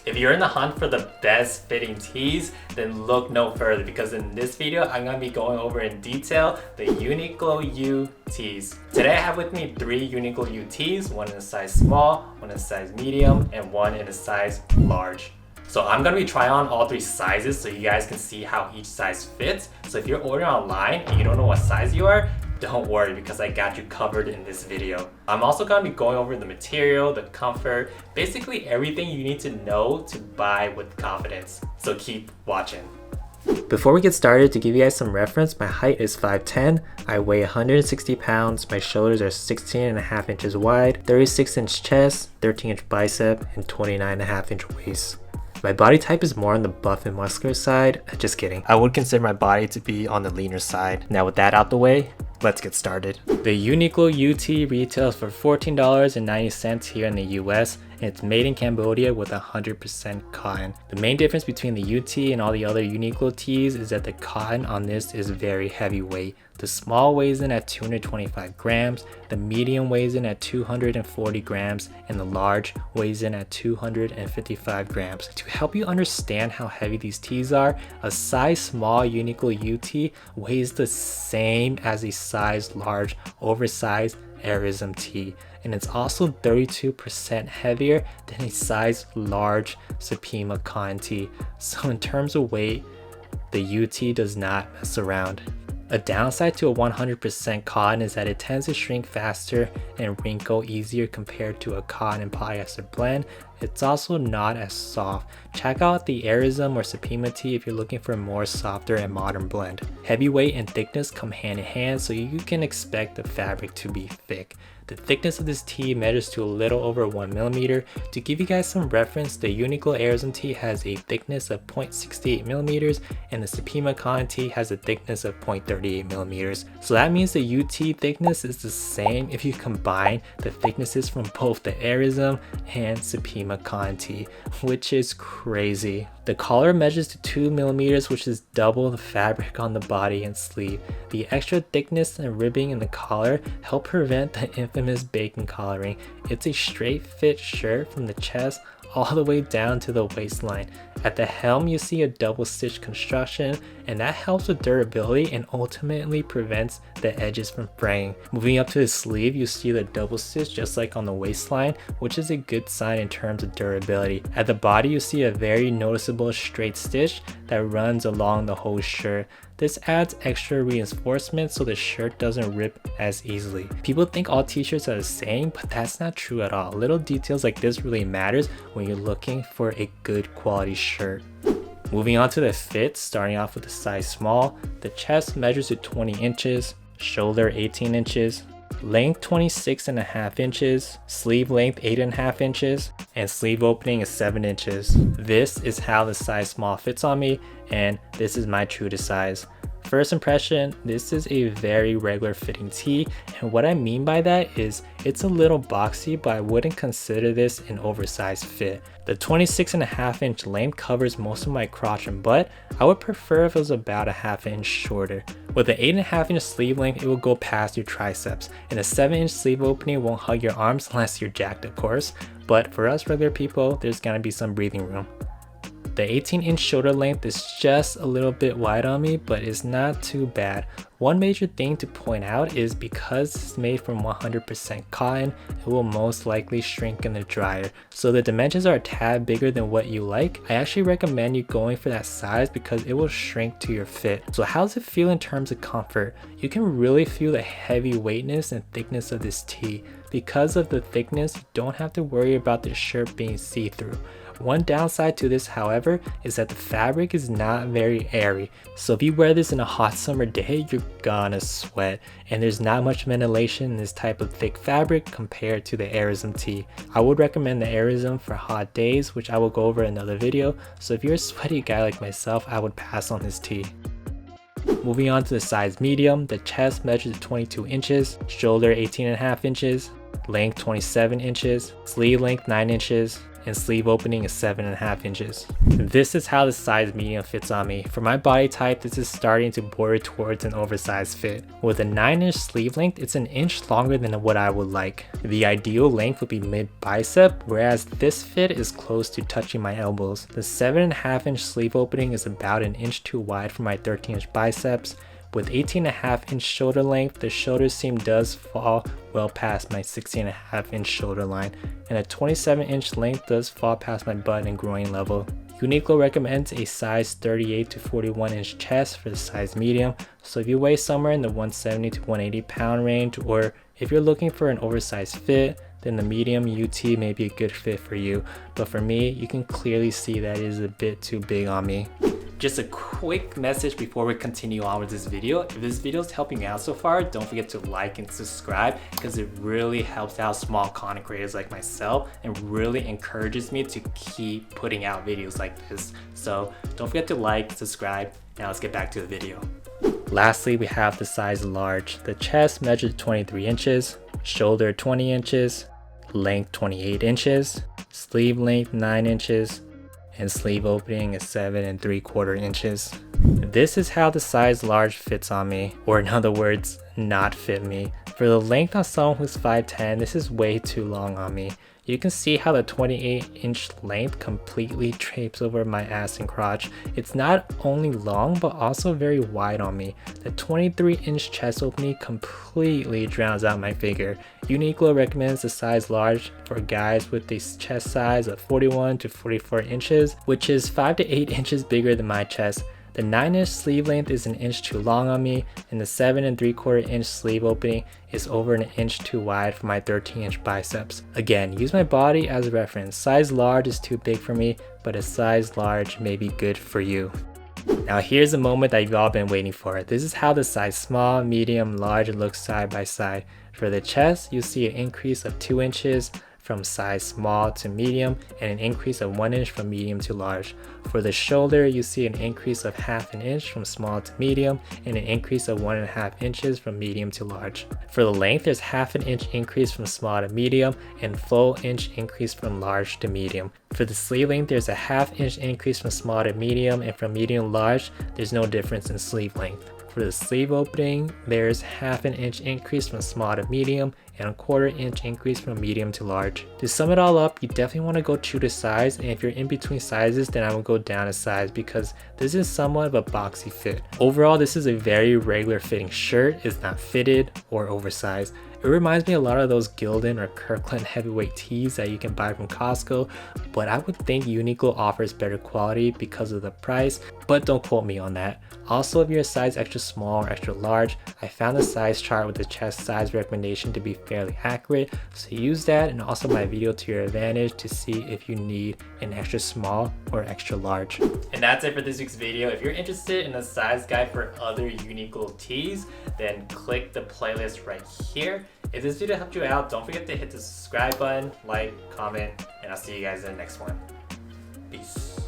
If you're in the hunt for the best fitting tees, then look no further because in this video, I'm going to be going over in detail the Uniqlo U tees. Today I have with me 3 Uniqlo U tees, one in a size small, one in a size medium, and one in a size large. So I'm going to be trying on all 3 sizes so you guys can see how each size fits. So if you're ordering online and you don't know what size you are, don't worry because I got you covered in this video. I'm also going to be going over the material, the comfort, basically everything you need to know to buy with confidence. So keep watching. Before we get started, to give you guys some reference, my height is 5'10", I weigh 160 pounds, my shoulders are 16.5 inches wide, 36-inch chest, 13-inch bicep, and 29.5-inch waist. My body type is more on the buff and muscular side. Just kidding. I would consider my body to be on the leaner side. Now with that out the way, let's get started. The Uniqlo UT retails for $14.90 here in the US, and it's made in Cambodia with 100% cotton. The main difference between the UT and all the other Uniqlo tees is that the cotton on this is very heavyweight. The small weighs in at 225 grams, the medium weighs in at 240 grams, and the large weighs in at 255 grams. To help you understand how heavy these tees are, a size small Uniqlo UT weighs the same as a size large oversized Airism tee, and it's also 32% heavier than a size large Supima cotton tee. So in terms of weight, the UT does not mess around. A downside to a 100% cotton is that it tends to shrink faster and wrinkle easier compared to a cotton and polyester blend. It's also not as soft. Check out the Airism or Supima tee if you're looking for a more softer and modern blend. Heavyweight and thickness come hand in hand, so you can expect the fabric to be thick. The thickness of this tee measures to a little over 1 millimeter. To give you guys some reference, the Uniqlo Airism tee has a thickness of 0.68 millimeters, and the Supima cotton tee has a thickness of 0.38 millimeters. So that means the UT thickness is the same if you combine the thicknesses from both the Airism and Supima cotton tee, which is crazy. The collar measures to 2 millimeters, which is double the fabric on the body and sleeve. The extra thickness and ribbing in the collar help prevent the infamous bacon collaring. It's a straight fit shirt from the chest all the way down to the waistline. At the hem, you see a double stitch construction, and that helps with durability and ultimately prevents the edges from fraying. Moving up to the sleeve, you see the double stitch just like on the waistline, which is a good sign in terms of durability. At the body, you see a very noticeable straight stitch that runs along the whole shirt. This adds extra reinforcement so the shirt doesn't rip as easily. People think all t-shirts are the same, but that's not true at all. Little details like this really matters when you're looking for a good quality shirt. Moving on to the fit, starting off with the size small, the chest measures to 20 inches, shoulder 18 inches, length 26.5 inches, sleeve length 8.5 inches, and sleeve opening is 7 inches. This is how the size small fits on me, and this is my true to size. First impression, this is a very regular fitting tee, and what I mean by that is it's a little boxy, but I wouldn't consider this an oversized fit. The 26.5 inch length covers most of my crotch and butt. I would prefer if it was about a half inch shorter. With the 8.5 inch sleeve length, it will go past your triceps, and a 7 inch sleeve opening won't hug your arms unless you're jacked, of course, but for us regular people, there's gonna be some breathing room. The 18-inch shoulder length is just a little bit wide on me, but it's not too bad. One major thing to point out is because it's made from 100% cotton, it will most likely shrink in the dryer. So the dimensions are a tad bigger than what you like. I actually recommend you going for that size because it will shrink to your fit. So how does it feel in terms of comfort? You can really feel the heavy weightness and thickness of this tee. Because of the thickness, you don't have to worry about the shirt being see-through. One downside to this, however, is that the fabric is not very airy. So if you wear this in a hot summer day, you're gonna sweat. And there's not much ventilation in this type of thick fabric compared to the Airism tee. I would recommend the Airism for hot days, which I will go over in another video. So if you're a sweaty guy like myself, I would pass on this tee. Moving on to the size medium, the chest measures 22 inches, shoulder 18.5 inches, length 27 inches, sleeve length 9 inches, and sleeve opening is 7.5 inches. This is how the size medium fits on me. For my body type, this is starting to border towards an oversized fit. With a 9-inch sleeve length, it's an inch longer than what I would like. The ideal length would be mid bicep, whereas this fit is close to touching my elbows. The 7.5-inch sleeve opening is about an inch too wide for my 13-inch biceps. With 18.5-inch shoulder length, the shoulder seam does fall well past my 16.5-inch shoulder line, and a 27-inch length does fall past my butt and groin level. Uniqlo recommends a size 38 to 41-inch chest for the size medium, so if you weigh somewhere in the 170 to 180 pound range, or if you're looking for an oversized fit, then the medium UT may be a good fit for you. But for me, you can clearly see that it is a bit too big on me. Just a quick message before we continue on with this video. If this video is helping you out so far, don't forget to like and subscribe, because it really helps out small content creators like myself and really encourages me to keep putting out videos like this. So don't forget to like, subscribe. Now let's get back to the video. Lastly, we have the size large. The chest measures 23 inches, shoulder 20 inches, length 28 inches, sleeve length 9 inches, and sleeve opening is 7 3/4 inches. This is how the size large fits on me, or in other words, not fit me. For the length on someone who's 5'10", this is way too long on me. You can see how the 28-inch length completely drapes over my ass and crotch. It's not only long, but also very wide on me. The 23-inch chest opening completely drowns out my figure. Uniqlo recommends the size large for guys with a chest size of 41 to 44 inches, which is 5 to 8 inches bigger than my chest. The 9-inch sleeve length is an inch too long on me, and the 7 3/4 inch sleeve opening is over an inch too wide for my 13-inch biceps. Again, use my body as a reference. Size large is too big for me, but a size large may be good for you. Now here's the moment that you've all been waiting for. This is how the size small, medium, large looks side by side. For the chest, you'll see an increase of 2 inches from size small to medium, and an increase of 1 inch from medium to large. For the shoulder, you see an increase of 1/2 inch from small to medium, and an increase of 1.5 inches from medium to large. For the length, there's 1/2 inch increase from small to medium, and full inch increase from large to medium. For the sleeve length, there's a 1/2 inch increase from small to medium, and from medium to large, there's no difference in sleeve length. For the sleeve opening, there's 1/2 inch increase from small to medium, and a 1/4 inch increase from medium to large. To sum it all up, you definitely want to go true to size, and if you're in between sizes, then I would go down a size, because this is somewhat of a boxy fit. Overall, this is a very regular fitting shirt. It's not fitted or oversized. It reminds me a lot of those Gildan or Kirkland heavyweight tees that you can buy from Costco, but I would think Uniqlo offers better quality because of the price, but don't quote me on that. Also, if you're a size extra small or extra large, I found the size chart with the chest size recommendation to be fairly accurate, so use that and also my video to your advantage to see if you need an extra small or extra large. And that's it for this week's video. If you're interested in a size guide for other Uniqlo tees, then click the playlist right here. If this video helped you out, don't forget to hit the subscribe button, like, comment, and I'll see you guys in the next one. Peace.